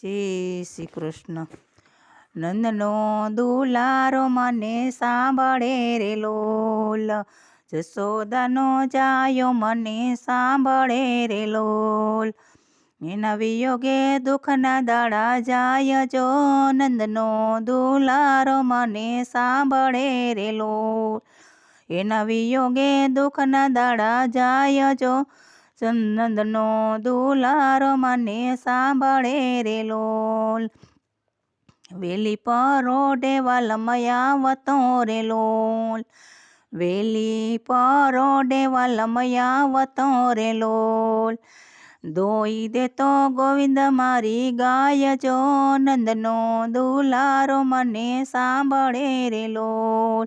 જય શ્રી કૃષ્ણ. નંદનો દુલારો મને સાંભળે રે લોલ, જશોદાનો જાયો મને સાંભળે રે લોલ. એના વિયોગે દુઃખના દાડા જાય જો, નંદનો દુલારો મને સાંભળે રે લોલ. એના વિયોગે દુઃખના દાડા જાય જો, નંદનો દુલારો મને સાંભળે રે લોલ. વેલી પરોઢે વાલમયા આવતો રે લોલ, વેલી પરોઢે વાલમયા આવતો રે લોલ. દોઈ દેતો ગોવિંદ મારી ગાય જો, નંદનો દુલારો મને સાંભળે રે લોલ.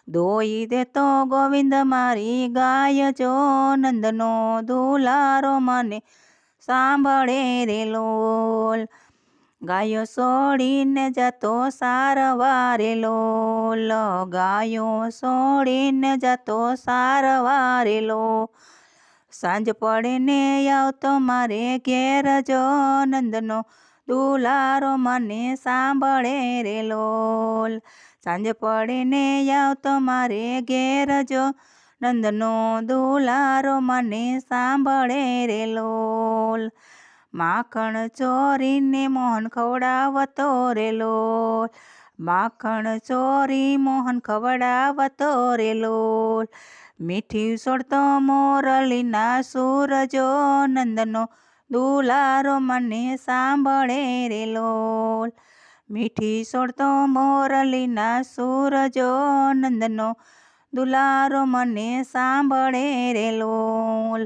દોઈ દેતો ગોવિંદ મારી ગાય જો, નંદનો દુલારો મને સાંભળે રે લોલ. ગાયો છોડીને જતો સારવા રે લોલ, ગાયો છોડીને જતો સારવા રે લોલ. સાંજ પડે ને આવતો મારે ઘેર જો, નંદનો દુલારો મને સાંભળે રે લોલ. સાંજ પડે ને આવતો મારે ઘેર જો, નંદનો દુલારો મને સાંભળે રે લોલ. માખણ ચોરીને મોહન ખવડાવતો રે લોલ, માખણ ચોરી મોહન ખવડાવતો રે લોલ. મીઠી સોડતો મોરલીના સૂર જો, નંદનો દુલારો મને સાંભળે રે લોલ. મીઠી સોડતો મોરલીના સૂર જો, નંદનો દુલારો મને સાંભળે રે લોલ.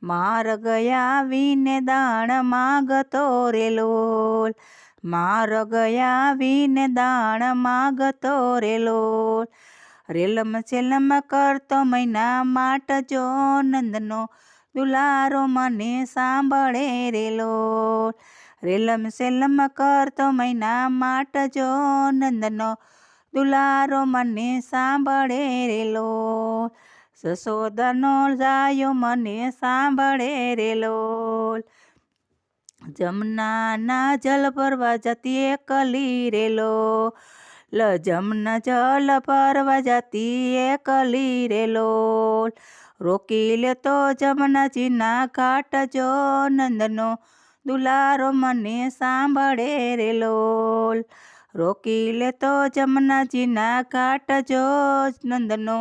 માર્ગ આવીને દાણ માગતો રે લોલ, માર્ગ આવીને દાણ માગતો રે લોલ. રેલમ છેલમ કરતો મૈના માટ જો, નંદનો દુલારો મને સાંભળે રે લોલ. રેલમ સેલમ કરતો મૈના માટ જો, નંદનો દુલારો મને સાંભળે રે લોલ. જશોદાનો જાયો મને સાંભળે રે લોલ. જમનાના જલ ભરવા જતી એકલી રે લોલ, જમના જલ ભરવા જતી એકલી રે લોલ. રોકી લેતો જમનાજીના ઘાટ જો, નંદનો દુલારો મને સાંભળે રે લોલ. રોકી લેતો જમનાજીના ઘાટ જો, નંદનો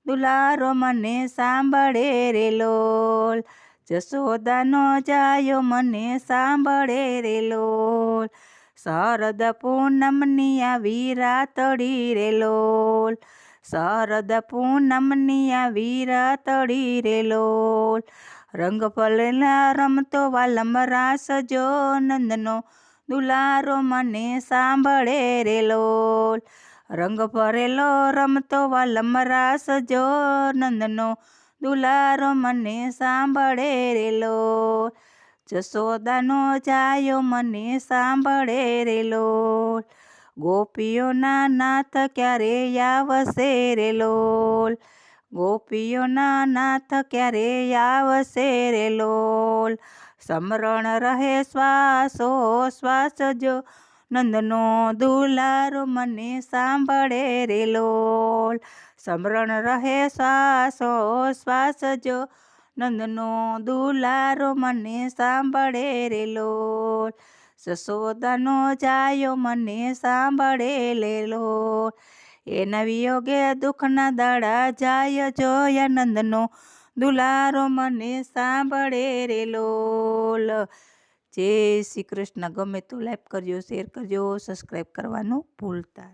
દુલારો મને સાંભળે રે લોલ. જશોદાનો જાયો મને સાંભળે રે લોલ. શરદ પૂનમની આવી રાતડી રે લોલ, શરદ પૂનમની આવી રાતડી રે લોલ. રંગ ફલેલા રમતો વાલમ રાસ જો, નંદનો દુલારો મને સાંભળે રે લોલ. રંગ ભરેલો રમતો વાલમ રાસ જો, નંદનો દુલારો મને સાંભળે રે લોલ. જશોદાનો જાયો મને સાંભળે રે લોલ. ગોપીઓના નાથ ક્યારે આવશે રે લોલ, ગોપીઓના નાથ ક્યારે આવશે રે લોલ. સ્મરણ રહે શ્વાસો શ્વાસ જો, નંદનો દુલારો મને સાંભળે રે લોલ. સ્મરણ રહે શ્વાસો શ્વાસ જો, નંદનો દુલારો મને સાંભળે રે લોલ. જશોદાનો જાયો મને સાંભળે રે લોલ. એના વિયોગે દુઃખના દાડા જાય જોયા, નંદનો દુલારો મને સાંભળે રે લોલ. જય શ્રી કૃષ્ણ. ગમે તો લાઈક કરજો, શેર કરજો, સબસ્ક્રાઈબ કરવાનું ભૂલતા